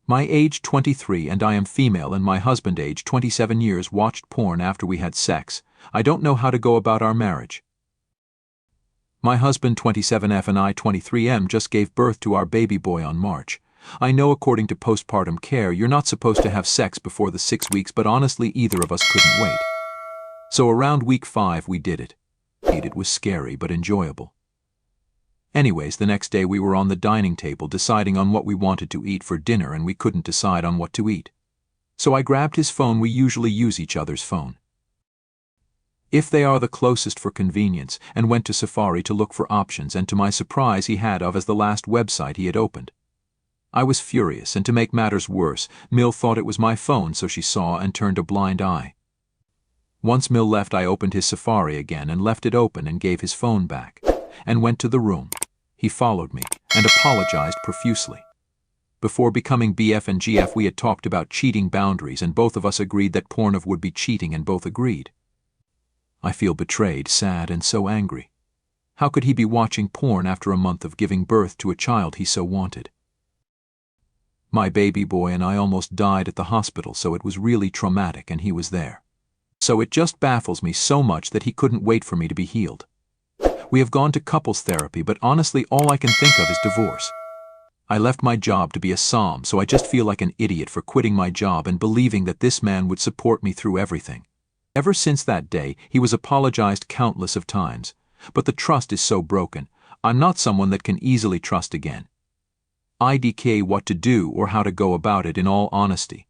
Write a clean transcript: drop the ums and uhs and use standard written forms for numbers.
My age 23 and I am female, and my husband age 27 years watched porn after we had sex. I don't know how to go about our marriage. My husband 27F and I 23M just gave birth to our baby boy on March. I know according to postpartum care you're not supposed to have sex before the 6 weeks, but honestly either of us couldn't wait. So around week 5 we did it. It was scary but enjoyable. Anyways, the next day we were on the dining table deciding on what we wanted to eat for dinner, and we couldn't decide on what to eat. So I grabbed his phone. We usually use each other's phone, if they are the closest for convenience, and went to Safari to look for options, and to my surprise he had of as the last website he had opened. I was furious, and to make matters worse, Mill thought it was my phone, so she saw and turned a blind eye. Once Mill left, I opened his Safari again and left it open and gave his phone back, and went to the room. He followed me and apologized profusely. Before becoming BF and GF we had talked about cheating boundaries, and both of us agreed that porn would be cheating, and both agreed. I feel betrayed, sad, and so angry. How could he be watching porn after a month of giving birth to a child he so wanted? My baby boy and I almost died at the hospital, so it was really traumatic, and he was there. So it just baffles me so much that he couldn't wait for me to be healed. We have gone to couples therapy, but honestly all I can think of is divorce. I left my job to be a psalm, so I just feel like an idiot for quitting my job and believing that this man would support me through everything. Ever since that day, he was apologized countless of times, but the trust is so broken. I'm not someone that can easily trust again. IDK what to do or how to go about it, in all honesty.